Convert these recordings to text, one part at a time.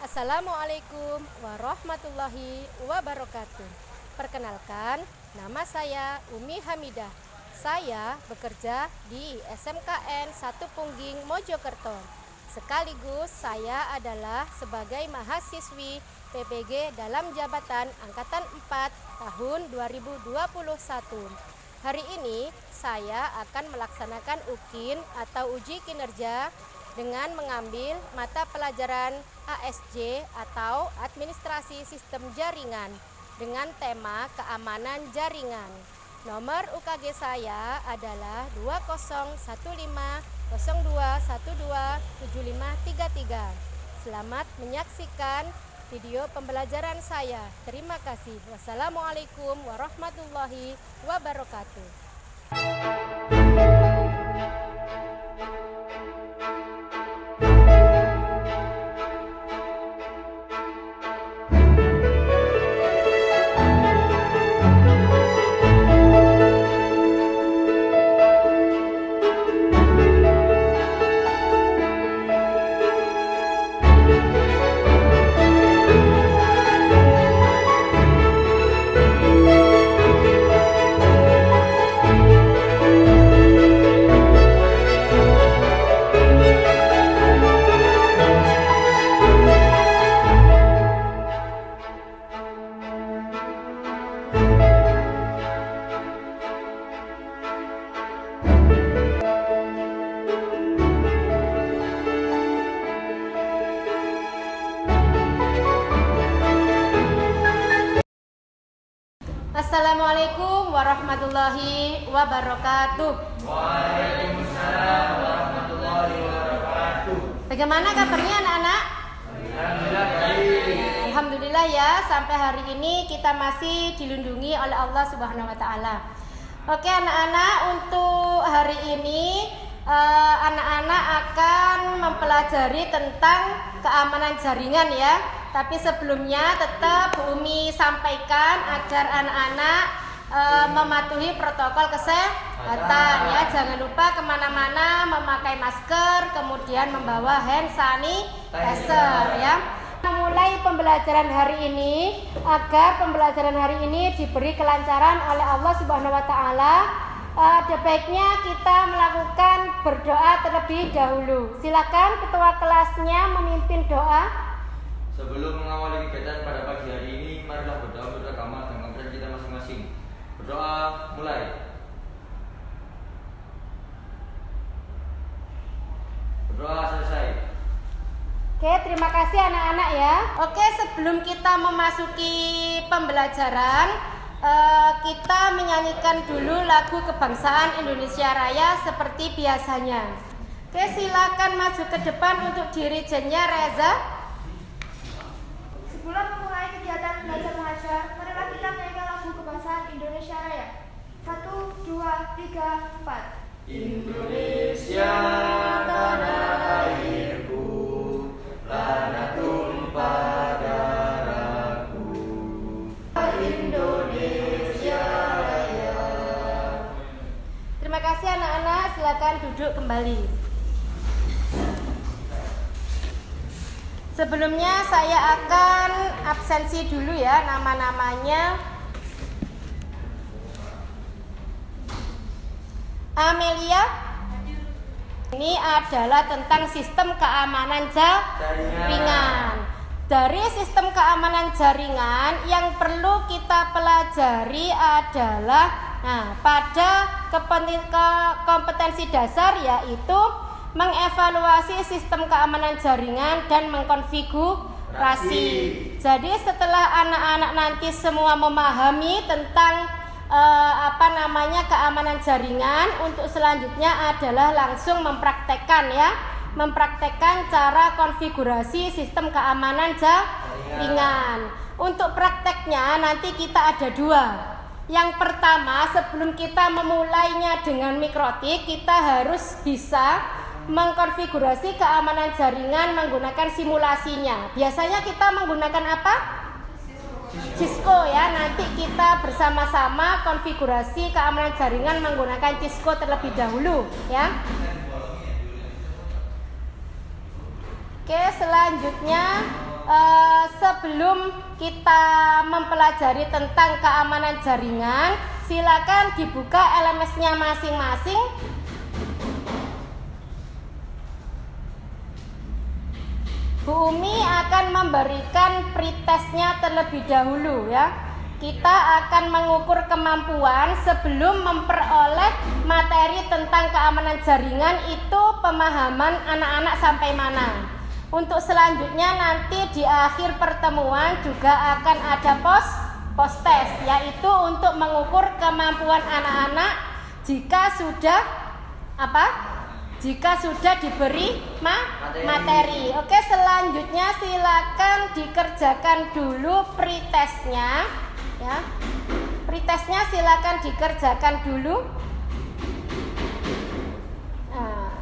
Assalamualaikum warahmatullahi wabarakatuh. Perkenalkan, nama saya Umi Hamidah. Saya bekerja di SMKN 1 Pungging Mojokerto. Sekaligus saya adalah sebagai mahasiswi PPG dalam jabatan Angkatan 4 tahun 2021. Hari ini saya akan melaksanakan UKIN atau uji kinerja dengan mengambil mata pelajaran ASJ atau Administrasi Sistem Jaringan dengan tema keamanan jaringan. Nomor UKG saya adalah 201502127533. Selamat menyaksikan video pembelajaran saya. Terima kasih. Wassalamualaikum warahmatullahi wabarakatuh. Assalamualaikum warahmatullahi wabarakatuh. Waalaikumsalam warahmatullahi wabarakatuh. Bagaimana kabarnya anak-anak? Alhamdulillah baik. Alhamdulillah ya, sampai hari ini kita masih dilindungi oleh Allah Subhanahu wa taala. Oke anak-anak, untuk hari ini anak-anak akan mempelajari tentang keamanan jaringan ya. Tapi sebelumnya tetap Bu Umi sampaikan agar anak-anak mematuhi protokol kesehatan ya. Jangan lupa kemana-mana memakai masker, kemudian membawa hand sanitizer ya. Memulai pembelajaran hari ini, agar pembelajaran hari ini diberi kelancaran oleh Allah Subhanahu wa taala, baiknya kita melakukan berdoa terlebih dahulu. Silakan ketua kelasnya memimpin doa. Sebelum mengawali kegiatan pada pagi hari ini, marilah berdoa untuk agama dan kepentingan kita masing-masing. Berdoa mulai. Berdoa selesai. Oke, terima kasih anak-anak ya. Oke, sebelum kita memasuki pembelajaran, kita menyanyikan dulu lagu kebangsaan Indonesia Raya seperti biasanya. Oke, silakan maju ke depan untuk dirijennya Reza. Sebelum memulai kegiatan belajar mengajar, marilah kita menyanyikan lagu kebangsaan Indonesia Raya. 1, 2, 3, 4. Indonesia tanah airku, tanah tumpah darahku. Indonesia Raya. Terima kasih anak-anak, silakan duduk kembali. Sebelumnya saya akan absensi dulu ya nama-namanya. Amelia, ini adalah tentang sistem keamanan jaringan. Dari sistem keamanan jaringan yang perlu kita pelajari adalah pada kompetensi dasar, yaitu mengevaluasi sistem keamanan jaringan dan mengkonfigurasi. Jadi setelah anak-anak nanti semua memahami tentang keamanan jaringan, untuk selanjutnya adalah langsung mempraktekkan cara konfigurasi sistem keamanan jaringan. Untuk prakteknya nanti kita ada dua. Yang pertama, sebelum kita memulainya dengan mikrotik, kita harus bisa mengkonfigurasi keamanan jaringan menggunakan simulasinya. Biasanya kita menggunakan apa? Cisco ya. Nanti kita bersama-sama konfigurasi keamanan jaringan menggunakan Cisco terlebih dahulu ya. Oke, selanjutnya sebelum kita mempelajari tentang keamanan jaringan, silakan dibuka LMS-nya masing-masing. Bu Umi akan memberikan pretestnya terlebih dahulu ya. Kita akan mengukur kemampuan sebelum memperoleh materi tentang keamanan jaringan itu pemahaman anak-anak sampai mana. Untuk selanjutnya nanti di akhir pertemuan juga akan ada post test, yaitu untuk mengukur kemampuan anak-anak jika sudah jika sudah diberi materi. Oke, selanjutnya silakan dikerjakan dulu pretestnya ya. Pretestnya silakan dikerjakan dulu. Nah.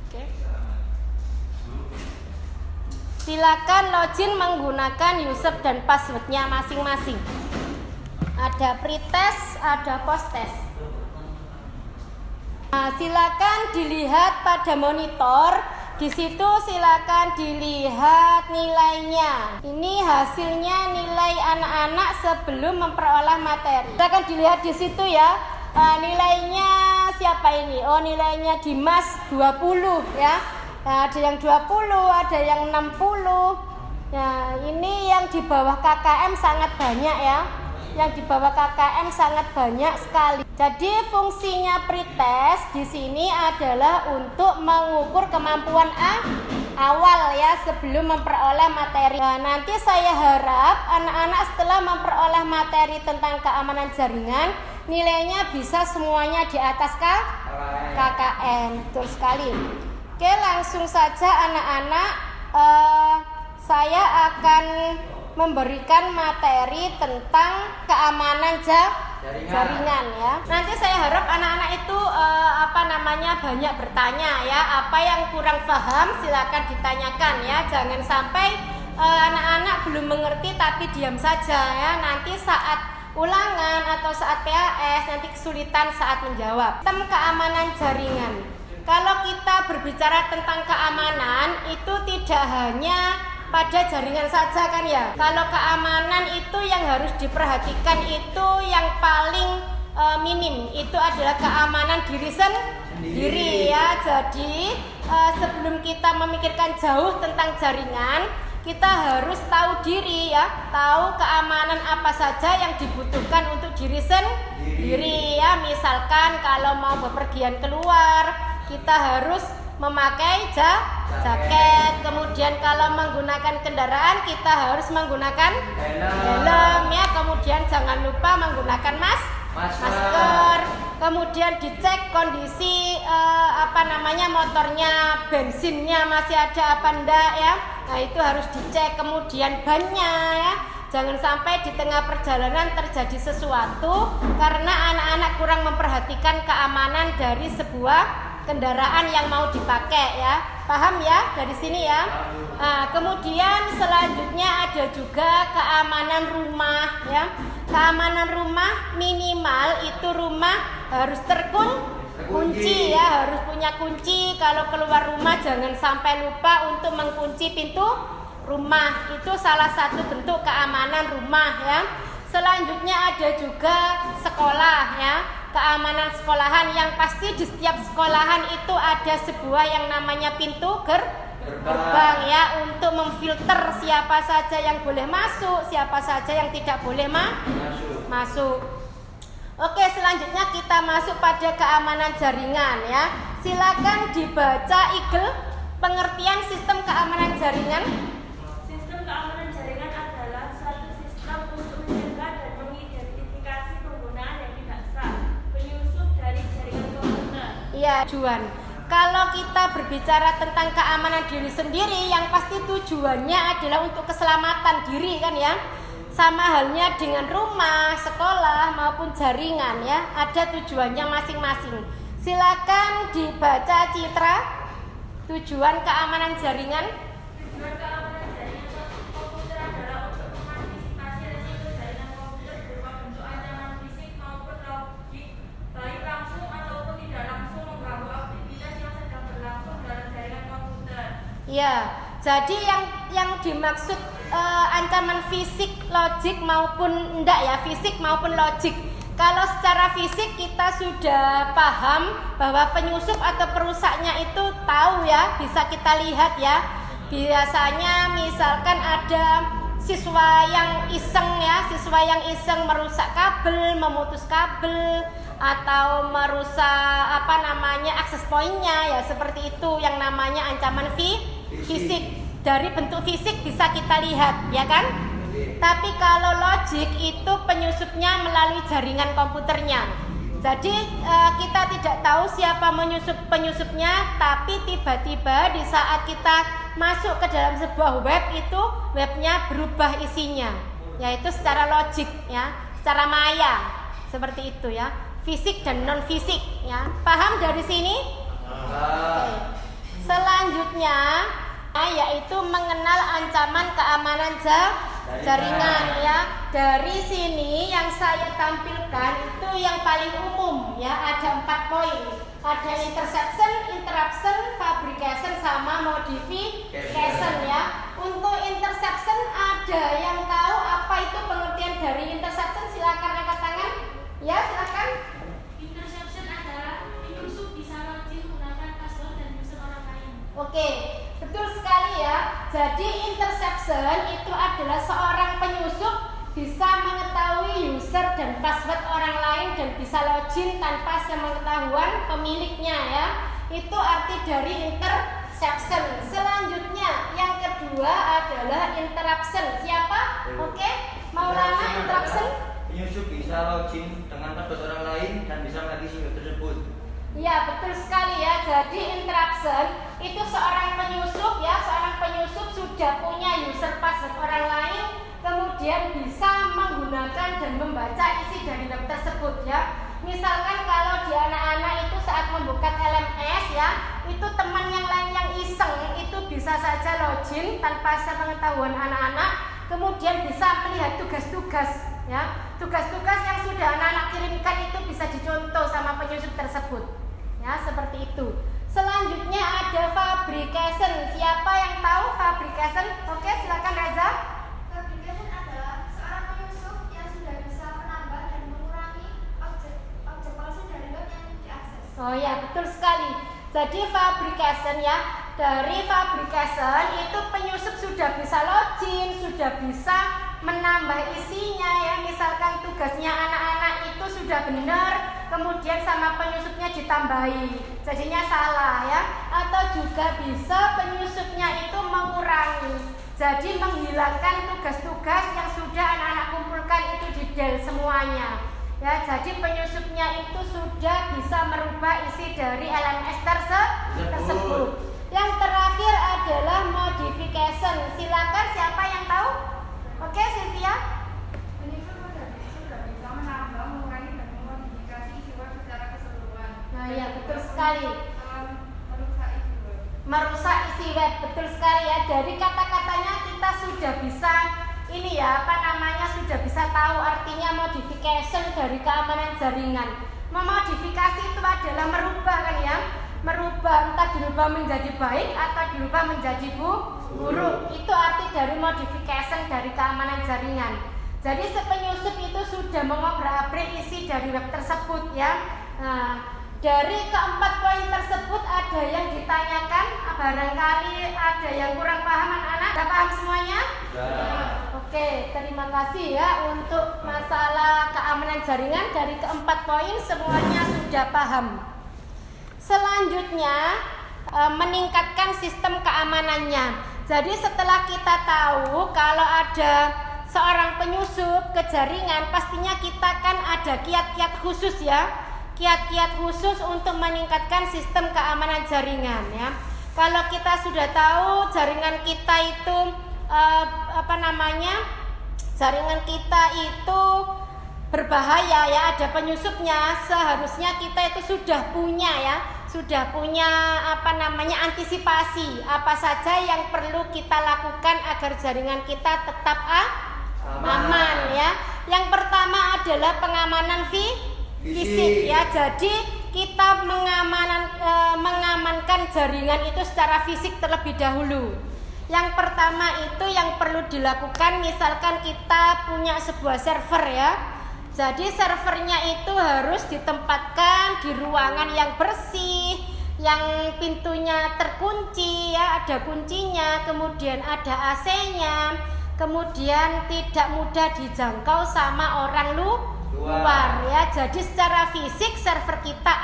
Oke. Silakan login menggunakan user dan passwordnya masing-masing. Ada pretest, ada post test. Nah, silakan dilihat pada monitor. Di situ silakan dilihat nilainya. Ini hasilnya nilai anak-anak sebelum memperoleh materi. Silakan dilihat di situ ya. Nilainya siapa ini? Oh, nilainya Dimas 20 ya. Nah, ada yang 20, ada yang 60. Nah, ini yang di bawah KKM sangat banyak ya. Yang di bawah KKM sangat banyak sekali. Jadi fungsinya pretest di sini adalah untuk mengukur kemampuan awal ya sebelum memperoleh materi. Nah, nanti saya harap anak-anak setelah memperoleh materi tentang keamanan jaringan, nilainya bisa semuanya di atas KKM. Betul sekali. Oke, langsung saja anak-anak, saya akan memberikan materi tentang keamanan jaringan ya. Nanti saya harap anak-anak itu banyak bertanya ya. Apa yang kurang paham silakan ditanyakan ya. Jangan sampai anak-anak belum mengerti tapi diam saja ya. Nanti saat ulangan atau saat PAS nanti kesulitan saat menjawab. Tentang keamanan jaringan. Kalau kita berbicara tentang keamanan itu tidak hanya pada jaringan saja kan ya. Kalau keamanan itu yang harus diperhatikan itu yang paling minim itu adalah keamanan diri sendiri ya. Jadi sebelum kita memikirkan jauh tentang jaringan, kita harus tahu diri ya, tahu keamanan apa saja yang dibutuhkan untuk diri sendiri ya. Misalkan kalau mau bepergian keluar, kita harus memakai jaket. Kemudian kalau menggunakan kendaraan kita harus menggunakan helm ya. Kemudian jangan lupa menggunakan masker. Kemudian dicek kondisi motornya, bensinnya masih ada apa enggak ya. Nah, itu harus dicek. Kemudian bannya ya. Jangan sampai di tengah perjalanan terjadi sesuatu karena anak-anak kurang memperhatikan keamanan dari sebuah kendaraan yang mau dipakai ya. Paham ya dari sini ya. Nah, kemudian selanjutnya ada juga keamanan rumah ya. Keamanan rumah minimal itu rumah harus terkunci ya, harus punya kunci. Kalau keluar rumah jangan sampai lupa untuk mengunci pintu rumah. Itu salah satu bentuk keamanan rumah ya. Selanjutnya ada juga sekolah ya. Keamanan sekolahan yang pasti di setiap sekolahan itu ada sebuah yang namanya pintu gerbang ya, untuk memfilter siapa saja yang boleh masuk, siapa saja yang tidak boleh masuk. Oke, selanjutnya kita masuk pada keamanan jaringan ya. Silakan dibaca Igel pengertian sistem keamanan jaringan. Sistem keamanan jaringan adalah suatu sistem untuk mencegah dan mengidentifikasi penggunaan yang tidak sah, penyusup dari jaringan komputer. Iya, tujuan. Kalau kita berbicara tentang keamanan diri sendiri, yang pasti tujuannya adalah untuk keselamatan diri kan ya. Sama halnya dengan rumah, sekolah maupun jaringan ya, ada tujuannya masing-masing. Silakan dibaca Citra tujuan keamanan jaringan. Tujuan keamanan jaringan suatu komputer adalah untuk mengantisipasi resiko jaringan komputer berupa bentuk ancaman fisik maupun logik, baik langsung ataupun tidak langsung mengganggu aktivitas yang sedang berlangsung dalam jaringan komputer. Ya, jadi yang dimaksud ancaman fisik, logik maupun enggak ya, fisik maupun logik. Kalau secara fisik kita sudah paham bahwa penyusup atau perusaknya itu tahu ya, bisa kita lihat ya. Biasanya misalkan ada siswa yang iseng merusak kabel, memutus kabel atau merusak akses poinnya ya, seperti itu yang namanya ancaman fisik. Dari bentuk fisik bisa kita lihat ya kan? Tapi kalau logik itu penyusupnya melalui jaringan komputernya. Jadi kita tidak tahu siapa penyusupnya, tapi tiba-tiba di saat kita masuk ke dalam sebuah web itu webnya berubah isinya, yaitu secara logik ya, secara maya seperti itu ya, fisik dan non fisik ya. Paham dari sini? Oke. Selanjutnya yaitu mengenal ancaman keamanan jaringan ya. Dari sini yang saya tampilkan itu yang paling umum ya, ada 4 poin. Ada interception, interruption, fabrication sama modification ya. Untuk interception ada yang tahu apa itu pengertian dari interception? Silakan angkat tangan. Ya, silakan. Interception adalah penyusup bisa login menggunakan password dan user orang lain. Oke, betul sekali ya. Jadi interception itu adalah seorang penyusup bisa mengetahui user dan password orang lain dan bisa login tanpa sepengetahuan pemiliknya ya. Itu arti dari interception. Selanjutnya yang kedua adalah interruption. Siapa? Oke, Maulana, interruption. Penyusup bisa login dengan password orang lain dan bisa mengakses web tersebut. Ya, betul sekali ya. Jadi interruption itu seorang penyusup ya, seorang penyusup sudah punya user password orang lain, kemudian bisa menggunakan dan membaca isi dari web tersebut ya. Misalkan kalau di anak-anak itu saat membuka LMS ya, itu teman yang lain yang iseng itu bisa saja login tanpa sepengetahuan anak-anak, kemudian bisa melihat tugas-tugas ya. Tugas-tugas yang sudah anak-anak kirimkan itu bisa dicontoh sama penyusup tersebut. Ya, seperti itu. Selanjutnya ada fabrication. Siapa yang tahu fabrication? Oke, silakan Reza. Fabrication adalah seorang penyusup yang sudah bisa menambah dan mengurangi objek palsu dari web yang diakses. Oh ya, betul sekali. Jadi fabrication ya, dari fabrication itu penyusup sudah bisa login, sudah bisa menambah isinya ya. Misalkan tugasnya anak-anak itu sudah benar, kemudian sama penyusupnya ditambahi, jadinya salah ya. Atau juga bisa penyusupnya itu mengurangi, jadi menghilangkan tugas-tugas yang sudah anak-anak kumpulkan itu di del semuanya ya. Jadi penyusupnya itu sudah bisa merubah isi dari LMS tersebut. Yang terakhir adalah modification. Silakan siapa yang tahu? Oke, Sylvia. Penyusup sudah bisa menambah, mengurangi dan memodifikasi isi web secara keseluruhan. Nah ya, betul sekali. Merusak isi web. Merusak isi web, betul sekali ya. Dari kata-katanya kita sudah bisa sudah bisa tahu artinya modification dari keamanan jaringan. Memodifikasi itu adalah merubah kan ya. Merubah, entah dirubah menjadi baik atau dirubah menjadi buruk. Itu arti dari modification dari keamanan jaringan. Jadi si penyusup itu sudah mengobrak-abrik isi dari web tersebut ya. Nah, dari keempat poin tersebut ada yang ditanyakan, barangkali ada yang kurang paham anak-anak. Sudah paham semuanya? Oke, terima kasih ya untuk masalah keamanan jaringan. Dari keempat poin semuanya sudah paham. Selanjutnya meningkatkan sistem keamanannya. Jadi setelah kita tahu kalau ada seorang penyusup ke jaringan, pastinya kita kan ada kiat-kiat khusus ya. Kiat-kiat khusus untuk meningkatkan sistem keamanan jaringan ya. Kalau kita sudah tahu jaringan kita itu jaringan kita itu berbahaya ya, ada penyusupnya, seharusnya kita itu sudah punya antisipasi apa saja yang perlu kita lakukan agar jaringan kita tetap aman ya. Yang pertama adalah pengamanan fisik ya. Jadi kita mengamankan jaringan itu secara fisik terlebih dahulu. Yang pertama itu yang perlu dilakukan, misalkan kita punya sebuah server ya. Jadi servernya itu harus ditempatkan di ruangan yang bersih, yang pintunya terkunci ya, ada kuncinya, kemudian ada AC-nya, kemudian tidak mudah dijangkau sama orang luar ya. Jadi secara fisik server kita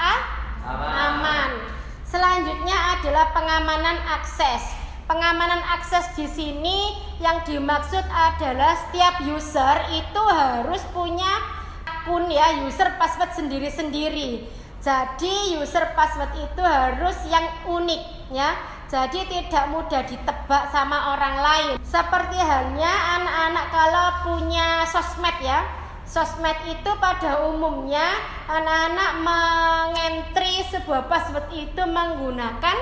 aman. Selanjutnya adalah pengamanan akses. Pengamanan akses di sini yang dimaksud adalah setiap user itu harus punya akun ya, user password sendiri-sendiri. Jadi user password itu harus yang unik ya. Jadi tidak mudah ditebak sama orang lain. Seperti halnya anak-anak kalau punya sosmed ya. Sosmed itu pada umumnya anak-anak mengentri sebuah password itu menggunakan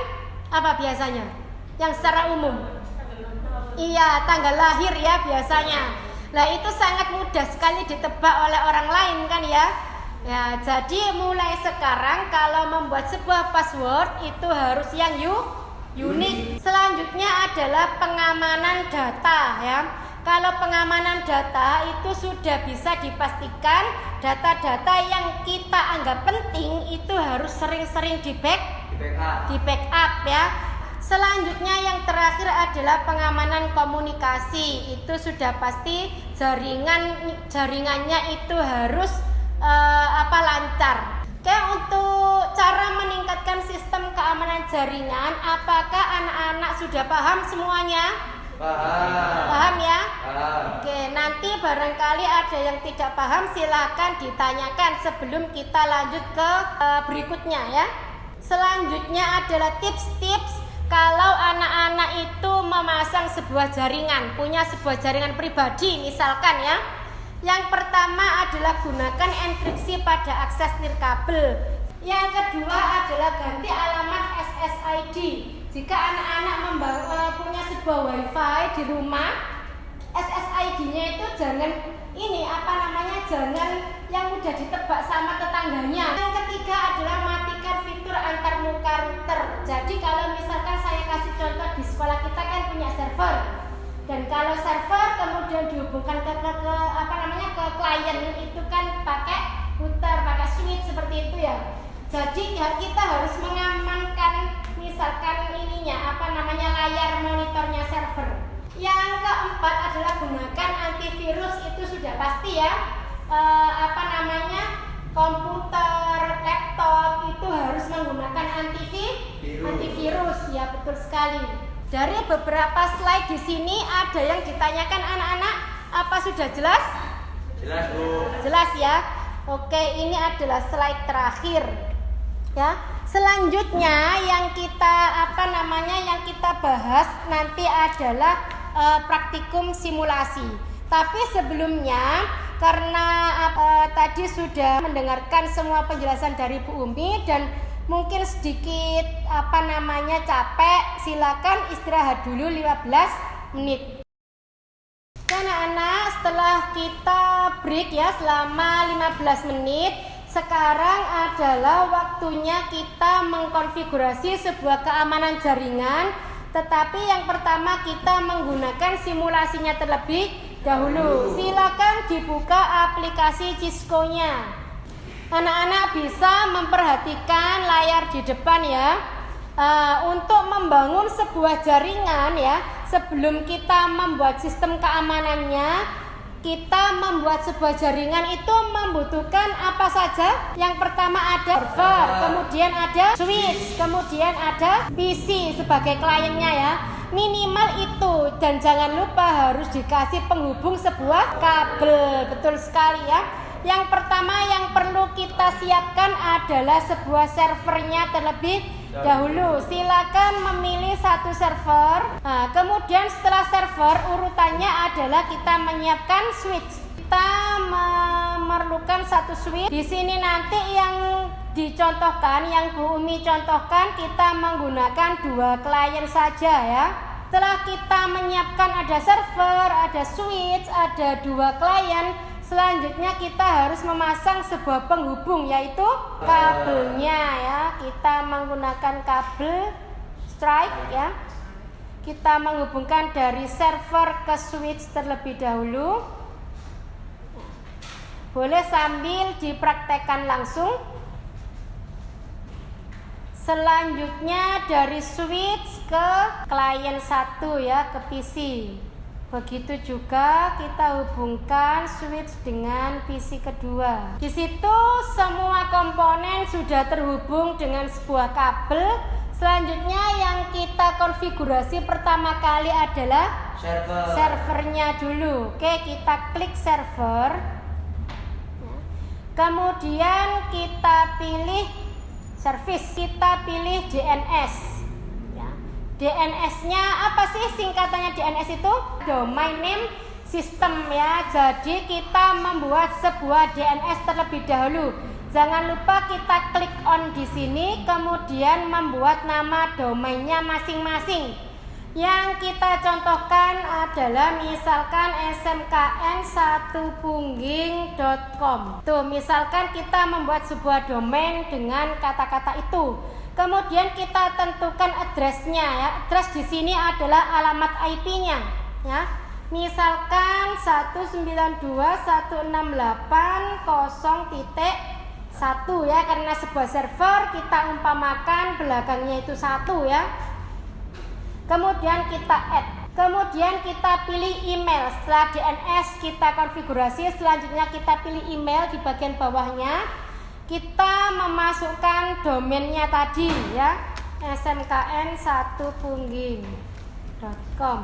apa biasanya? Yang secara umum. Iya, tanggal lahir ya biasanya. Nah, itu sangat mudah sekali ditebak oleh orang lain kan ya. Ya, jadi mulai sekarang kalau membuat sebuah password itu harus yang unik. Selanjutnya adalah pengamanan data ya. Kalau pengamanan data itu sudah bisa dipastikan data-data yang kita anggap penting itu harus sering-sering di backup ya. Selanjutnya yang terakhir adalah pengamanan komunikasi. Itu sudah pasti jaringannya itu harus lancar. Oke, untuk cara meningkatkan sistem keamanan jaringan, apakah anak-anak sudah paham semuanya? Paham ya? Oke, nanti barangkali ada yang tidak paham, silakan ditanyakan sebelum kita lanjut ke berikutnya ya. Selanjutnya adalah tips-tips kalau anak-anak itu memasang sebuah jaringan, punya sebuah jaringan pribadi misalkan ya. Yang pertama adalah gunakan enkripsi pada akses nirkabel. Yang kedua adalah ganti alamat SSID. Jika anak-anak punya sebuah wifi di rumah, SSID-nya itu jangan jangan yang mudah ditebak sama tetangganya. Yang ketiga adalah matikan fitur antarmuka router. Jadi kalau misalkan saya kasih contoh, di sekolah kita kan punya server. Dan kalau server kemudian dihubungkan ke klien itu kan pakai router, pakai switch seperti itu ya. Jadi kita harus mengamankan misalkan layar monitornya server. Yang keempat adalah gunakan antivirus, itu sudah pasti ya. Komputer, laptop itu harus menggunakan antivirus ya, betul sekali. Dari beberapa slide di sini ada yang ditanyakan anak-anak, apa sudah jelas? Jelas, Bu. Jelas ya. Oke, ini adalah slide terakhir. Ya. Selanjutnya yang kita bahas nanti adalah praktikum simulasi. Tapi sebelumnya karena tadi sudah mendengarkan semua penjelasan dari Bu Umi dan mungkin sedikit capek, silakan istirahat dulu 15 menit. Anak-anak, setelah kita break ya selama 15 menit, sekarang adalah waktunya kita mengkonfigurasi sebuah keamanan jaringan. Tetapi yang pertama kita menggunakan simulasinya terlebih dahulu. Silakan dibuka aplikasi Cisco-nya. Anak-anak bisa memperhatikan layar di depan ya. Untuk membangun sebuah jaringan ya, sebelum kita membuat sistem keamanannya, kita membuat sebuah jaringan itu membutuhkan apa saja? Yang pertama ada server, kemudian ada switch, kemudian ada PC sebagai kliennya ya. Minimal itu, dan jangan lupa harus dikasih penghubung sebuah kabel, betul sekali ya. Yang pertama yang perlu kita siapkan adalah sebuah servernya terlebih dahulu. Silakan memilih satu server. Nah, kemudian setelah server, urutannya adalah kita menyiapkan switch. Kita memerlukan satu switch. Di sini nanti yang dicontohkan, yang Bu Umi contohkan, kita menggunakan 2 klien saja ya. Setelah kita menyiapkan ada server, ada switch, ada 2 klien, Selanjutnya kita harus memasang sebuah penghubung, yaitu kabelnya ya. Kita menggunakan kabel strike ya. Kita menghubungkan dari server ke switch terlebih dahulu. Boleh sambil dipraktekkan langsung. Selanjutnya dari switch ke klien 1 ya, ke PC. Begitu juga kita hubungkan switch dengan PC kedua. Di situ semua komponen sudah terhubung dengan sebuah kabel. Selanjutnya yang kita konfigurasi pertama kali adalah servernya dulu. Oke, kita klik server. Kemudian kita pilih service, kita pilih DNS. DNS-nya apa sih singkatannya DNS itu? Domain Name System ya. Jadi kita membuat sebuah DNS terlebih dahulu. Jangan lupa kita klik on di sini, kemudian membuat nama domainnya masing-masing. Yang kita contohkan adalah misalkan smkn1pungging.com. Tuh, misalkan kita membuat sebuah domain dengan kata-kata itu. Kemudian kita tentukan address-nya ya. Address di sini adalah alamat IP-nya ya. Misalkan 192.168.0.1 ya, karena sebuah server kita umpamakan belakangnya itu 1 ya. Kemudian kita add. Kemudian kita pilih email. Setelah DNS kita konfigurasi, selanjutnya kita pilih email di bagian bawahnya. Kita memasukkan domainnya tadi ya, smkn1pungging.com.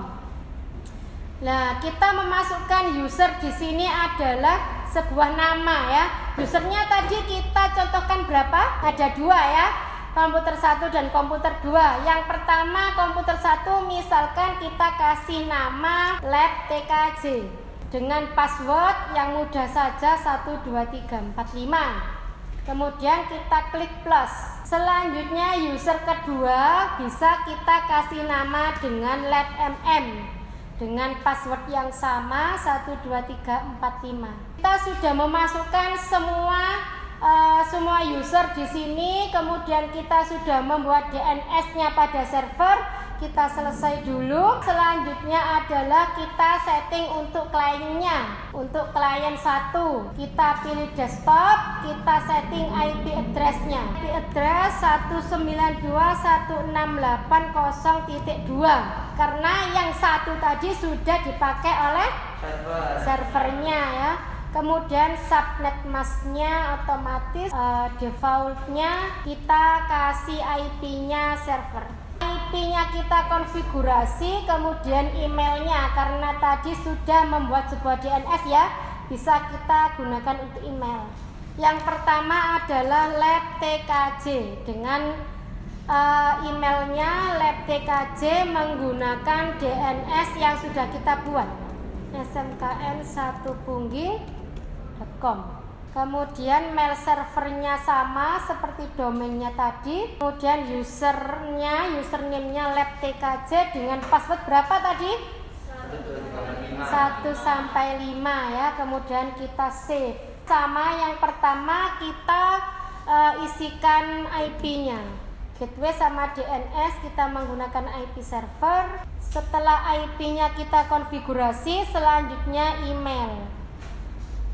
Nah, kita memasukkan user di sini adalah sebuah nama ya. Usernya tadi kita contohkan berapa? Ada 2 ya. Komputer 1 dan komputer 2. Yang pertama komputer 1 misalkan kita kasih nama lab TKJ dengan password yang mudah saja 12345. Kemudian kita klik plus. Selanjutnya user kedua bisa kita kasih nama dengan lab MM dengan password yang sama 12345. Kita sudah memasukkan semua user di sini, kemudian kita sudah membuat DNS-nya pada server. Kita selesai dulu. Selanjutnya adalah kita setting untuk kliennya. Untuk klien 1 kita pilih desktop, kita setting IP address-nya. IP address 192.168.0.2 karena yang 1 tadi sudah dipakai oleh servernya ya. Kemudian subnet masknya otomatis defaultnya kita kasih IP-nya server. IP-nya kita konfigurasi, kemudian emailnya karena tadi sudah membuat sebuah DNS ya, bisa kita gunakan untuk email. Yang pertama adalah lab TKJ dengan emailnya lab TKJ menggunakan DNS yang sudah kita buat, smkn1pungging.com. Kemudian mail servernya sama seperti domainnya tadi. Kemudian username-nya lab TKJ dengan password berapa tadi? 1 sampai 5 ya. Kemudian kita save. Sama yang pertama kita isikan IP-nya. Gateway sama DNS kita menggunakan IP server. Setelah IP-nya kita konfigurasi, selanjutnya email.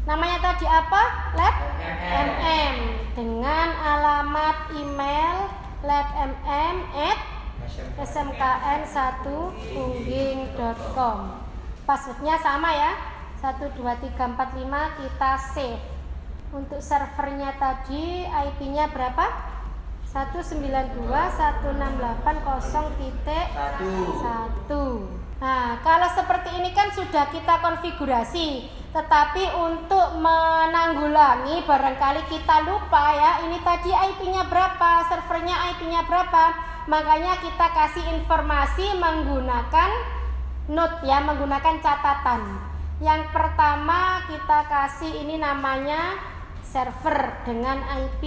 Namanya tadi apa? Lab MM dengan alamat email labmm@smkn1pungging.com. Passwordnya sama ya, 12345. Kita save. Untuk servernya tadi IP-nya berapa? 192.168.0.1. Nah, kalau seperti ini kan sudah kita konfigurasi, tetapi untuk menanggulangi barangkali kita lupa ya, ini tadi IP-nya berapa, servernya IP-nya berapa, makanya kita kasih informasi menggunakan note ya, menggunakan catatan. Yang pertama kita kasih ini namanya server dengan IP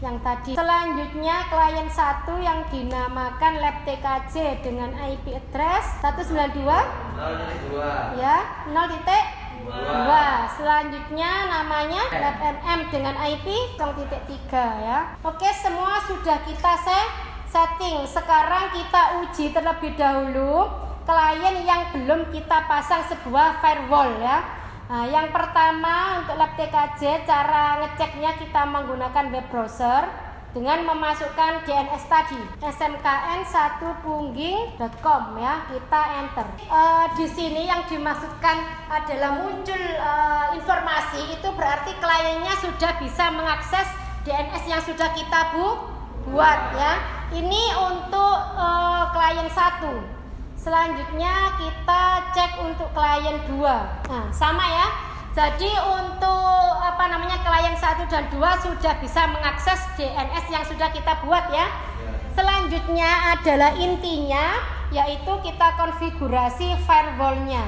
yang tadi. Selanjutnya klien 1 yang dinamakan lab TKJ dengan IP address 192 0.2 ya 0.2 2. Selanjutnya namanya lab MM dengan IP 0.3 ya. Oke, semua sudah kita setting. Sekarang kita uji terlebih dahulu klien yang belum kita pasang sebuah firewall ya. Nah, yang pertama untuk lab TKJ, cara ngeceknya kita menggunakan web browser dengan memasukkan DNS tadi smkn1pungging.com ya, kita enter. Di sini yang dimaksudkan adalah muncul informasi itu berarti kliennya sudah bisa mengakses DNS yang sudah kita buat ya. Ini untuk klien 1. Selanjutnya kita cek untuk klien 2. Nah, sama ya. Jadi untuk klien 1 dan 2 sudah bisa mengakses DNS yang sudah kita buat ya. Selanjutnya adalah intinya yaitu kita konfigurasi firewallnya.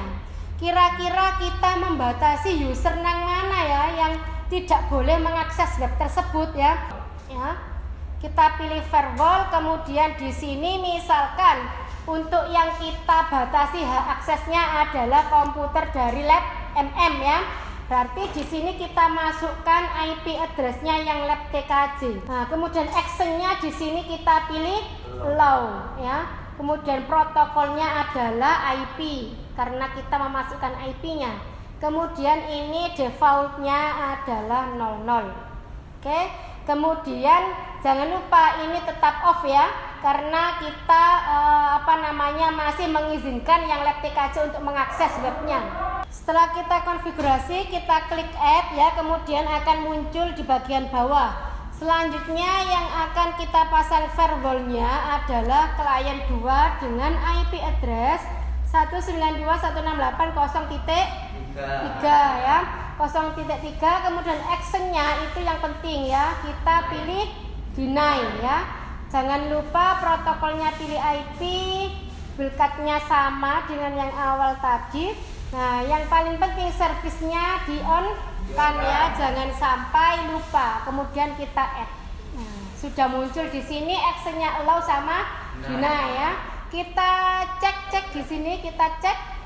Kira-kira kita membatasi user yang mana ya yang tidak boleh mengakses web tersebut ya. Kita pilih firewall, kemudian di sini misalkan untuk yang kita batasi hak aksesnya adalah komputer dari lab MM ya. Berarti di sini kita masukkan IP address-nya yang lab TKJ. Nah, kemudian actionnya di sini kita pilih allow ya. Kemudian protokolnya adalah IP karena kita memasukkan IP-nya. Kemudian ini default-nya adalah 00. Oke. Kemudian jangan lupa ini tetap off ya, karena kita masih mengizinkan yang lab TKJ untuk mengakses webnya. Setelah kita konfigurasi, kita klik add ya, kemudian akan muncul di bagian bawah. Selanjutnya yang akan kita pasang firewallnya adalah klien 2 dengan IP address 192.168.0.3 ya. 0.3, kemudian actionnya itu yang penting ya, kita pilih deny ya. Jangan lupa protokolnya pilih IP, buildcard-nya sama dengan yang awal tadi. Nah, yang paling penting servisnya di on kan ya, jangan sampai lupa. Kemudian kita add. Nah, sudah muncul di sini actionnya allow sama deny ya. Kita cek di sini, kita cek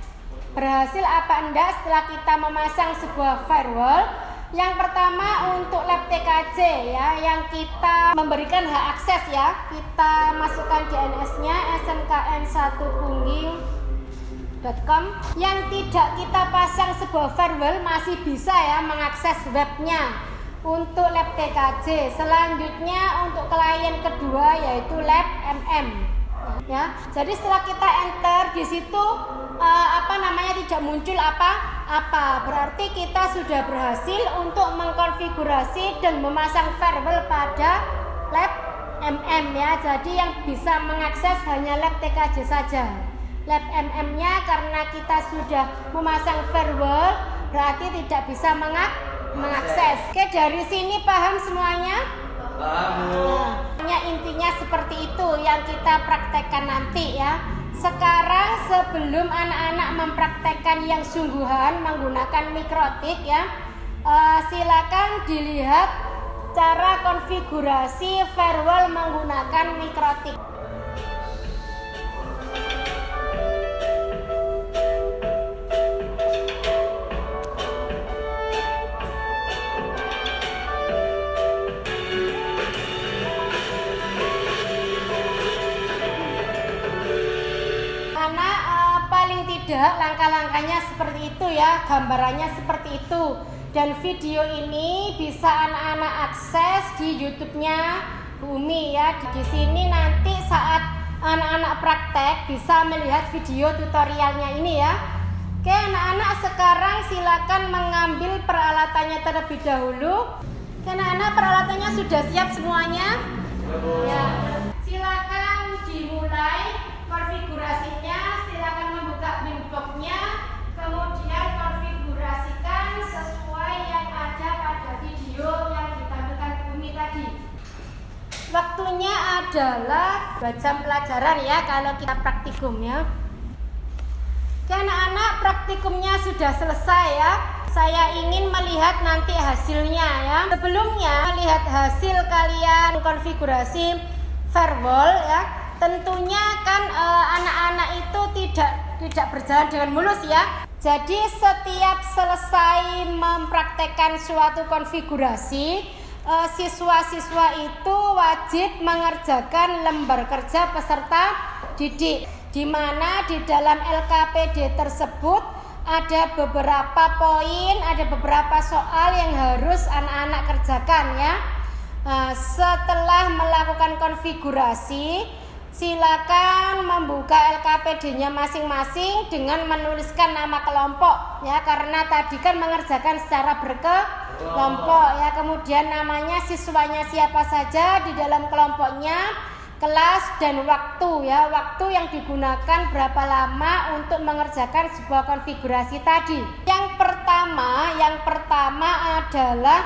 berhasil apa enggak setelah kita memasang sebuah firewall. Yang pertama untuk lab TKJ ya, yang kita memberikan hak akses ya, kita masukkan DNS-nya smkn1pungging.com. Yang tidak kita pasang sebuah firewall masih bisa ya mengakses webnya untuk lab TKJ. Selanjutnya untuk klien kedua yaitu lab MM ya. Jadi setelah kita enter di situ tidak muncul apa-apa, berarti kita sudah berhasil untuk mengkonfigurasi dan memasang firewall pada lab MM ya. Jadi yang bisa mengakses hanya lab TKJ saja. Lab MM-nya karena kita sudah memasang firewall berarti tidak bisa mengakses. Oke, dari sini paham semuanya? Paham. Intinya seperti itu yang kita praktekkan nanti ya. Sekarang sebelum anak-anak mempraktekkan yang sungguhan menggunakan mikrotik ya, silakan dilihat cara konfigurasi firewall menggunakan mikrotik. Langkah-langkahnya seperti itu ya, gambarannya seperti itu. Dan video ini bisa anak-anak akses di YouTube-nya Bumi ya. Di sini nanti saat anak-anak praktek bisa melihat video tutorialnya ini ya. Oke, anak-anak sekarang silakan mengambil peralatannya terlebih dahulu. Oke, anak-anak peralatannya sudah siap semuanya? Ya. Silakan dimulai konfigurasinya. Silakan membuka winbox-nya, kemudian konfigurasikan sesuai yang ada pada video yang ditampilkan Bumi tadi. Waktunya adalah 2 jam pelajaran ya kalau kita praktikum ya. Oke, anak-anak, praktikumnya sudah selesai ya. Saya ingin melihat nanti hasilnya ya. Sebelumnya melihat hasil kalian konfigurasi firewall ya. Tentunya kan anak-anak itu tidak berjalan dengan mulus ya. Jadi setiap selesai mempraktekkan suatu konfigurasi, siswa-siswa itu wajib mengerjakan lembar kerja peserta didik, di mana di dalam LKPD tersebut ada beberapa poin, ada beberapa soal yang harus anak-anak kerjakan ya. Setelah melakukan konfigurasi, silakan membuka LKPD-nya masing-masing dengan menuliskan nama kelompok ya, karena tadi kan mengerjakan secara berkelompok ya. Kemudian namanya, siswanya siapa saja di dalam kelompoknya, kelas dan waktu ya, waktu yang digunakan berapa lama untuk mengerjakan sebuah konfigurasi tadi. Yang pertama adalah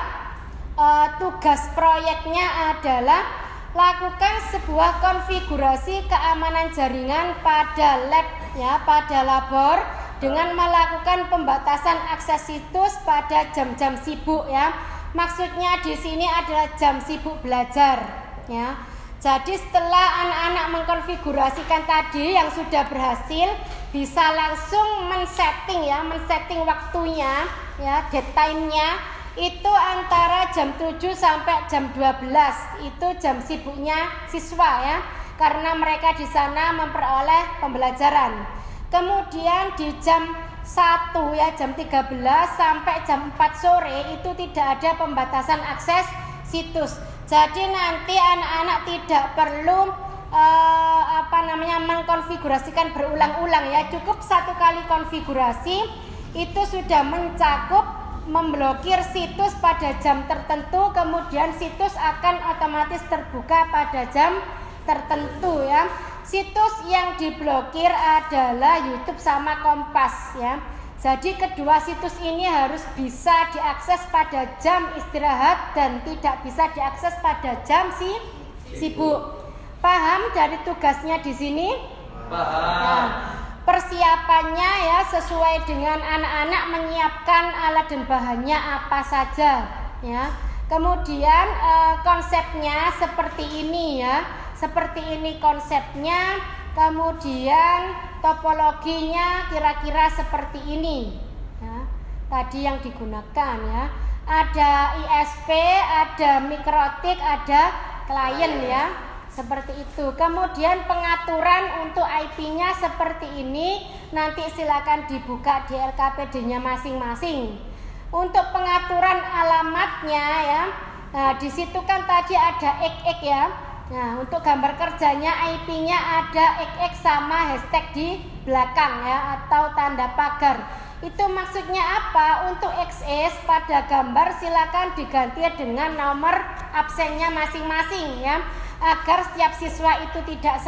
tugas proyeknya adalah lakukan sebuah konfigurasi keamanan jaringan pada lab ya, pada labor, dengan melakukan pembatasan akses situs pada jam-jam sibuk ya. Maksudnya di sini adalah jam sibuk belajar ya. Jadi setelah anak-anak mengkonfigurasikan tadi yang sudah berhasil, bisa langsung men-setting waktunya ya, dead time-nya itu antara jam 7 sampai jam 12, itu jam sibuknya siswa ya, karena mereka di sana memperoleh pembelajaran. Kemudian di jam 1 ya, jam 13 sampai jam 4 sore itu tidak ada pembatasan akses situs. Jadi nanti anak-anak tidak perlu mengkonfigurasikan berulang-ulang ya, cukup satu kali konfigurasi itu sudah mencakup memblokir situs pada jam tertentu, kemudian situs akan otomatis terbuka pada jam tertentu ya. Situs yang diblokir adalah YouTube sama Kompas ya. Jadi kedua situs ini harus bisa diakses pada jam istirahat dan tidak bisa diakses pada jam sibuk. Paham dari tugasnya di sini? Paham. Nah, persiapannya ya sesuai dengan anak-anak menyiapkan alat dan bahannya apa saja ya. Kemudian konsepnya seperti ini ya, seperti ini konsepnya. Kemudian topologinya kira-kira seperti ini ya, tadi yang digunakan ya. Ada ISP, ada mikrotik, ada klien ya, seperti itu. Kemudian pengaturan untuk IP-nya seperti ini, nanti silakan dibuka di LKPD-nya masing-masing. Untuk pengaturan alamatnya ya, nah di situ kan tadi ada XX ya. Nah untuk gambar kerjanya IP-nya ada XX sama hashtag di belakang ya, atau tanda pagar. Itu maksudnya apa? Untuk XS pada gambar silakan diganti dengan nomor absennya masing-masing ya, agar setiap siswa itu tidak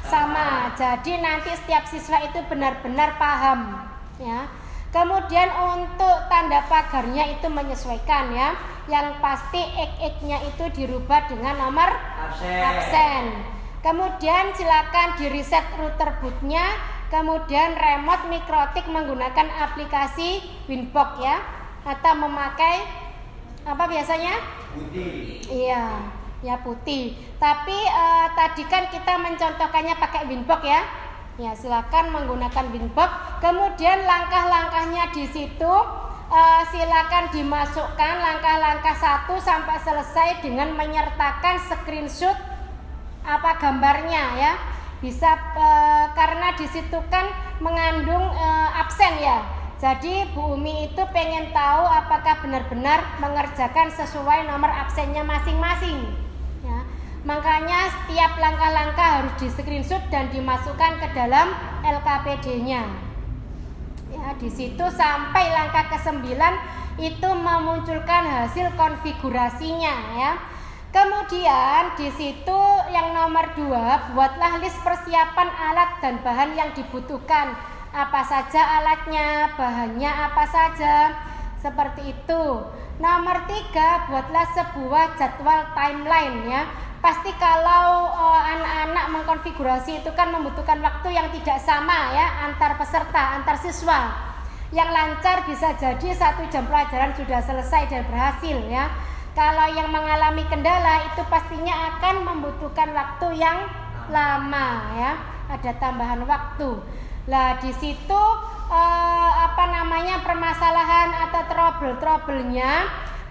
sama. Jadi nanti setiap siswa itu benar-benar paham ya. Kemudian untuk tanda pagarnya itu menyesuaikan ya. Yang pasti XX-nya itu dirubah dengan nomor absen. Kemudian silakan di reset router bootnya. Kemudian remote mikrotik menggunakan aplikasi Winbox ya, atau memakai apa biasanya? Putih. Iya. Ya putih. Tapi tadi kan kita mencontohkannya pakai Winbox ya. Ya silakan menggunakan Winbox. Kemudian langkah-langkahnya di situ silakan dimasukkan langkah-langkah 1 sampai selesai dengan menyertakan screenshot apa gambarnya ya. Bisa karena di situ kan mengandung absen ya. Jadi Bu Umi itu pengen tahu apakah benar-benar mengerjakan sesuai nomor absennya masing-masing. Ya. Makanya setiap langkah-langkah harus di screenshot dan dimasukkan ke dalam LKPD-nya. Ya, di situ sampai langkah ke-9 itu memunculkan hasil konfigurasinya ya. Kemudian di situ yang nomor 2, buatlah list persiapan alat dan bahan yang dibutuhkan. Apa saja alatnya, bahannya apa saja, seperti itu. Nomor 3, buatlah sebuah jadwal timeline ya. Pasti kalau anak-anak mengkonfigurasi itu kan membutuhkan waktu yang tidak sama ya, antar peserta, antar siswa. Yang lancar bisa jadi 1 jam pelajaran sudah selesai dan berhasil ya. Kalau yang mengalami kendala itu pastinya akan membutuhkan waktu yang lama ya, ada tambahan waktu. Lah di situ permasalahan atau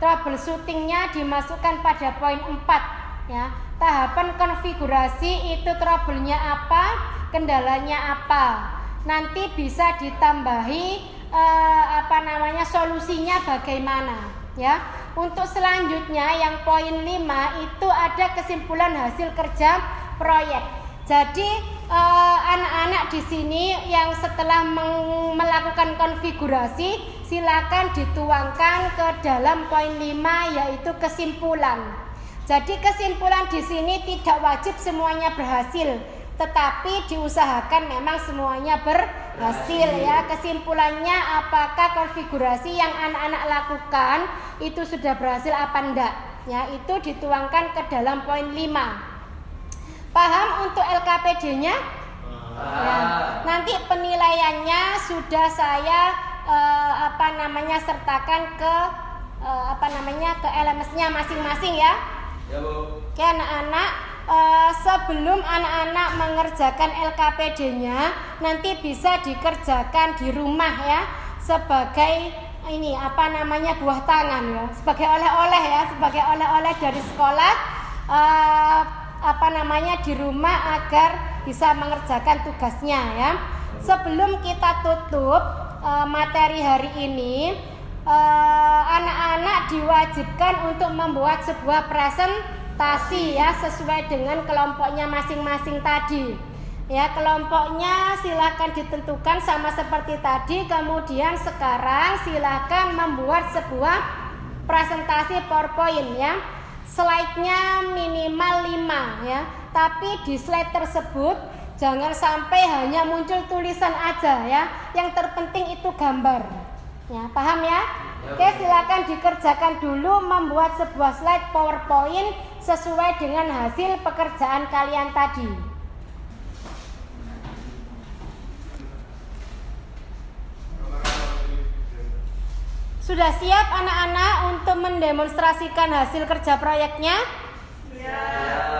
troubleshootingnya dimasukkan pada poin 4 ya. Tahapan konfigurasi itu trouble-nya apa, kendalanya apa. Nanti bisa ditambahi solusinya bagaimana ya. Untuk selanjutnya yang poin 5 itu ada kesimpulan hasil kerja proyek. Jadi anak-anak di sini yang setelah melakukan konfigurasi silakan dituangkan ke dalam poin 5 yaitu kesimpulan. Jadi kesimpulan di sini tidak wajib semuanya berhasil, tetapi diusahakan memang semuanya berhasil ya. Kesimpulannya apakah konfigurasi yang anak-anak lakukan itu sudah berhasil apa enggak ya, itu dituangkan ke dalam poin 5. Paham untuk LKPD-nya? Ya, nanti penilaiannya sudah saya sertakan ke ke LMS-nya masing-masing ya. Ya, Bu. Oke anak-anak, sebelum anak-anak mengerjakan LKPD-nya nanti bisa dikerjakan di rumah ya sebagai buah tangan ya, sebagai oleh-oleh ya, sebagai oleh-oleh dari sekolah di rumah agar bisa mengerjakan tugasnya ya. Sebelum kita tutup materi hari ini, anak-anak diwajibkan untuk membuat sebuah presentasi ya sesuai dengan kelompoknya masing-masing tadi. Ya, kelompoknya silakan ditentukan sama seperti tadi. Kemudian sekarang silakan membuat sebuah presentasi PowerPoint ya. Slide-nya minimal 5 ya. Tapi di slide tersebut jangan sampai hanya muncul tulisan aja ya. Yang terpenting itu gambar. Ya, paham ya? Oke, silakan dikerjakan dulu membuat sebuah slide PowerPoint sesuai dengan hasil pekerjaan kalian tadi. Sudah siap anak-anak untuk mendemonstrasikan hasil kerja proyeknya? Ya.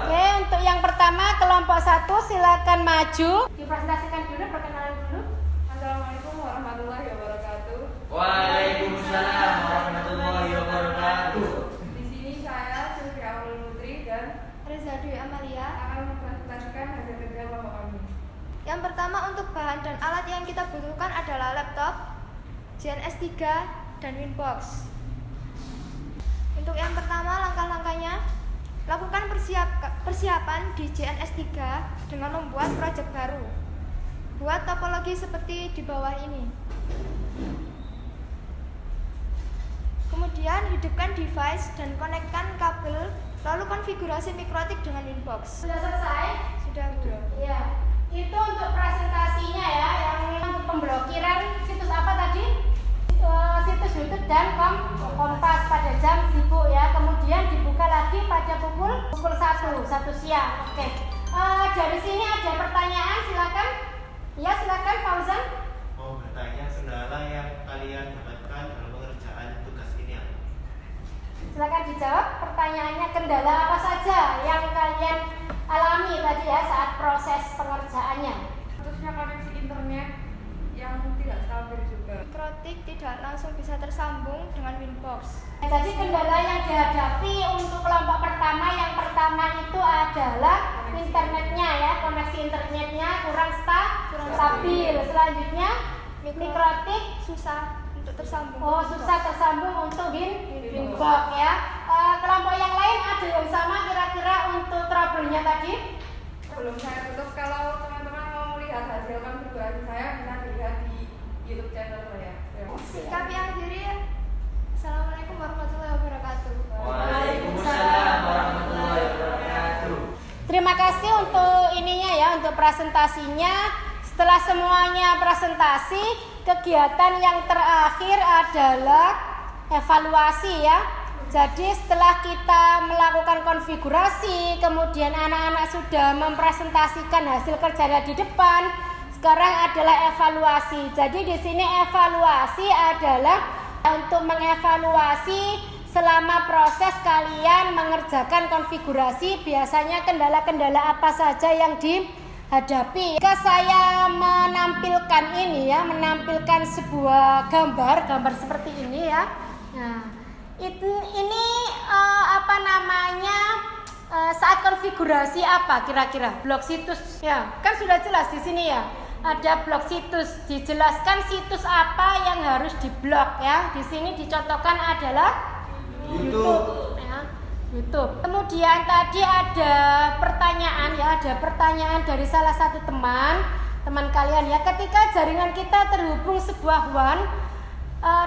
Oke, untuk yang pertama kelompok 1 silakan maju. Dipresentasikan dulu, perkenalan dulu. Assalamualaikum warahmatullahi wabarakatuh. Waalaikumsalam warahmatullahi wabarakatuh. Di sini saya Sylvia Aurel Putri dan Reza Dwi Amalia. akan mempresentasikan hasil kerja kelompok kami. Yang pertama untuk bahan dan alat yang kita butuhkan adalah laptop, JNS 3, dan Winbox. Untuk yang pertama langkah-langkahnya, lakukan persiapan di JNS 3 dengan membuat proyek baru. Buat topologi seperti di bawah ini. Kemudian hidupkan device dan konekkan kabel, lalu konfigurasi mikrotik dengan Winbox. Sudah selesai? Sudah, Bu. Ya. Itu untuk presentasinya ya, yang untuk pemblokiran situs apa tadi? Situs YouTube dan Kompas pada jam sibuk ya. Kemudian dibuka lagi pada pukul 1 siang. Oke. Dari sini ada pertanyaan, silakan. Ya, silakan Fauzan. Mau bertanya kendala yang kalian dapatkan dalam pengerjaan tugas ini apa? Silakan dijawab. Pertanyaannya, kendala apa saja yang kalian alami tadi ya saat proses pengerjaannya? Khususnya koneksi internet yang tidak stabil juga. Mikrotik tidak langsung bisa tersambung dengan Winbox. Jadi kendala yang dihadapi untuk kelompok pertama, yang pertama itu adalah internetnya ya, koneksi internetnya kurang stabil. Selanjutnya mikrotik Susah untuk tersambung. susah tersambung untuk Winbox ya. Kelompok yang lain ada yang sama kira-kira untuk trouble-nya tadi? Sebelum saya tutup, kalau teman-teman mau melihat hasil konfigurasi saya bisa dilihat di YouTube channel saya. Kami akhiri. Assalamualaikum warahmatullahi wabarakatuh. Waalaikumsalam warahmatullahi wabarakatuh. Terima kasih untuk ininya ya, untuk presentasinya. Setelah semuanya presentasi, kegiatan yang terakhir adalah evaluasi ya. Jadi setelah kita melakukan konfigurasi, kemudian anak-anak sudah mempresentasikan hasil kerjanya di depan, sekarang adalah evaluasi. Jadi di sini evaluasi adalah untuk mengevaluasi selama proses kalian mengerjakan konfigurasi, biasanya kendala-kendala apa saja yang hadapi. Jika saya menampilkan ini ya, menampilkan sebuah gambar seperti ini ya. Nah, ini apa namanya? Saat konfigurasi apa kira-kira? Blok situs ya, kan sudah jelas di sini ya. Ada blok situs, dijelaskan situs apa yang harus diblok ya. Di sini dicontohkan adalah YouTube ya, YouTube. Kemudian tadi ada pertanyaan ya, ada pertanyaan dari salah satu teman kalian ya. Ketika jaringan kita terhubung sebuah WAN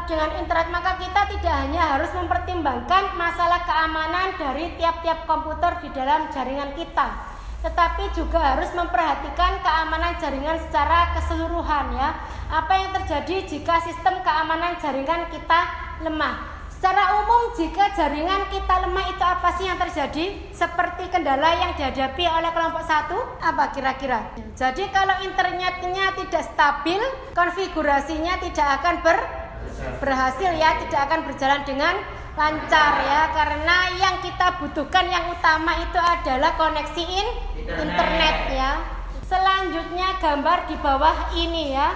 dengan internet, maka kita tidak hanya harus mempertimbangkan masalah keamanan dari tiap-tiap komputer di dalam jaringan kita, tetapi juga harus memperhatikan keamanan jaringan secara keseluruhan ya. Apa yang terjadi jika sistem keamanan jaringan kita lemah? Secara umum jika jaringan kita lemah itu apa sih yang terjadi? Seperti kendala yang dihadapi oleh kelompok 1, apa kira-kira? Jadi kalau internetnya tidak stabil, konfigurasinya tidak akan berhasil ya, tidak akan berjalan dengan lancar ya, karena yang kita butuhkan yang utama itu adalah koneksi internet ya. Selanjutnya gambar di bawah ini ya.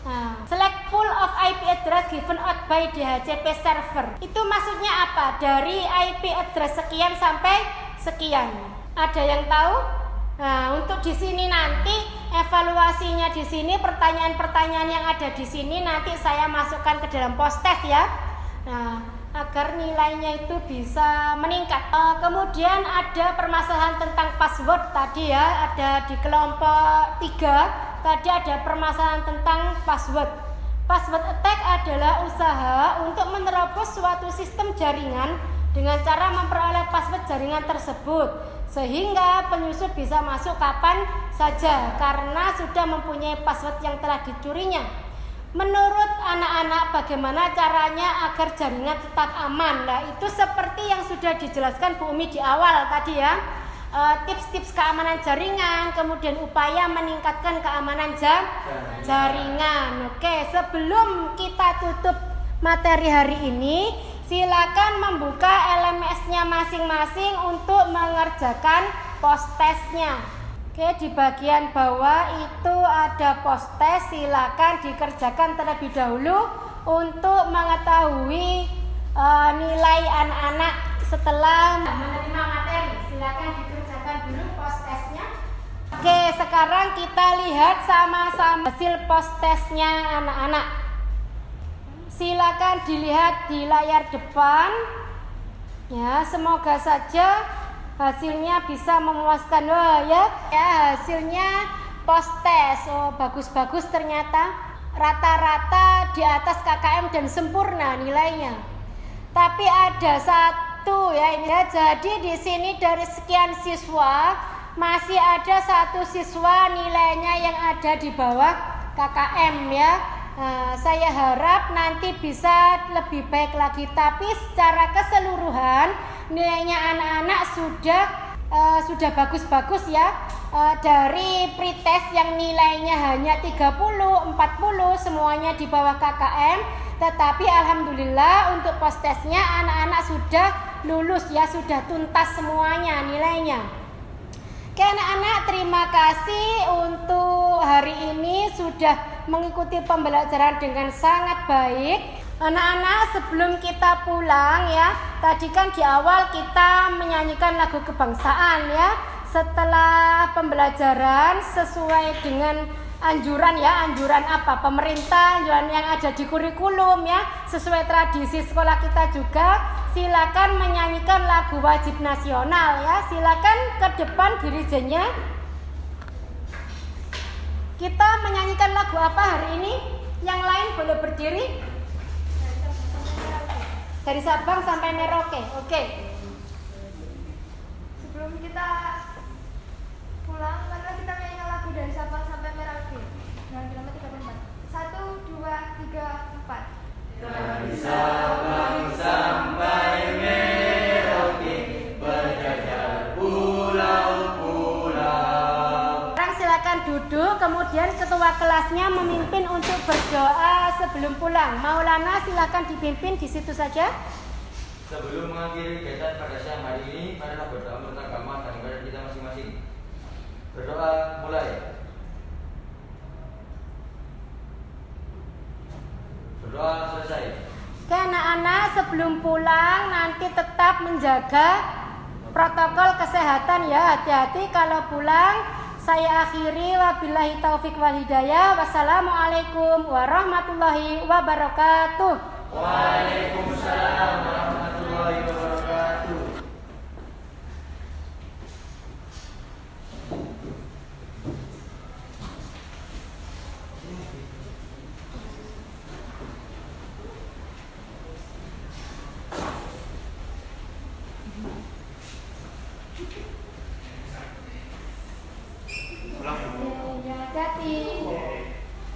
Nah, select pool of IP address given out by DHCP server. Itu maksudnya apa? Dari IP address sekian sampai sekian. Ada yang tahu? Nah, untuk di sini nanti evaluasinya di sini, pertanyaan-pertanyaan yang ada di sini nanti saya masukkan ke dalam post test ya. Nah, agar nilainya itu bisa meningkat. Kemudian ada permasalahan tentang password tadi ya, ada di kelompok 3. Tadi ada permasalahan tentang password. Password attack adalah usaha untuk menerobos suatu sistem jaringan dengan cara memperoleh password jaringan tersebut, sehingga penyusup bisa masuk kapan saja karena sudah mempunyai password yang telah dicurinya. Menurut anak-anak, bagaimana caranya agar jaringan tetap aman? Nah, itu seperti yang sudah dijelaskan Bu Umi di awal tadi ya. Tips-tips keamanan jaringan, kemudian upaya meningkatkan keamanan jaringan. Oke, sebelum kita tutup materi hari ini, silakan membuka LMS-nya masing-masing untuk mengerjakan post test-nya. Oke, di bagian bawah itu ada post test, silakan dikerjakan terlebih dahulu untuk mengetahui nilai anak-anak setelah menerima materi. Silakan dikerjakan dulu post testnya. Oke, sekarang kita lihat sama-sama hasil post testnya anak-anak. Silakan dilihat di layar depan. Ya, semoga saja hasilnya bisa memuaskan. Wah ya, hasilnya post test. Oh, bagus-bagus ternyata. Rata-rata di atas KKM dan sempurna nilainya. Tapi ada satu ya ini ya. Jadi di sini dari sekian siswa masih ada satu siswa nilainya yang ada di bawah KKM ya. Saya harap nanti bisa lebih baik lagi, tapi secara keseluruhan nilainya anak-anak sudah bagus-bagus ya. Dari pretest yang nilainya hanya 30, 40 semuanya di bawah KKM. Tetapi alhamdulillah untuk post testnya anak-anak sudah lulus ya, sudah tuntas semuanya nilainya. Oke anak-anak, terima kasih untuk hari ini sudah mengikuti pembelajaran dengan sangat baik. Anak-anak, sebelum kita pulang ya, tadi kan di awal kita menyanyikan lagu kebangsaan ya. Setelah pembelajaran sesuai dengan anjuran ya, anjuran apa? Pemerintah, anjuran yang ada di kurikulum ya, sesuai tradisi sekolah kita juga. Silakan menyanyikan lagu wajib nasional ya. Silakan ke depan dirijennya. Kita menyanyikan lagu apa hari ini? Yang lain boleh berdiri. Dari Sabang sampai Merauke. Oke. Sebelum kita pulang, marilah kita menyanyikan lagu dari Sabang sampai Merauke dengan bilangan 3 4. 1, 2, 3, 4. Dari Sabang sampai Merauke, berjajar pulau-pulau. Sekarang silakan duduk, kemudian ketua kelasnya memimpin untuk berdoa sebelum pulang. Maulana silakan dipimpin di situ saja. Sebelum mengakhiri kegiatan pada siang hari ini, marilah berdoa menurut agama dan ibadat kita masing-masing. Berdoa mulai. Berdoa selesai. Oke anak-anak, sebelum pulang nanti tetap menjaga protokol kesehatan ya. Hati-hati kalau pulang. Saya akhiri, wabillahi taufik wal hidayah. Wassalamualaikum warahmatullahi wabarakatuh. Waalaikumsalam warahmatullahi wabarakatuh.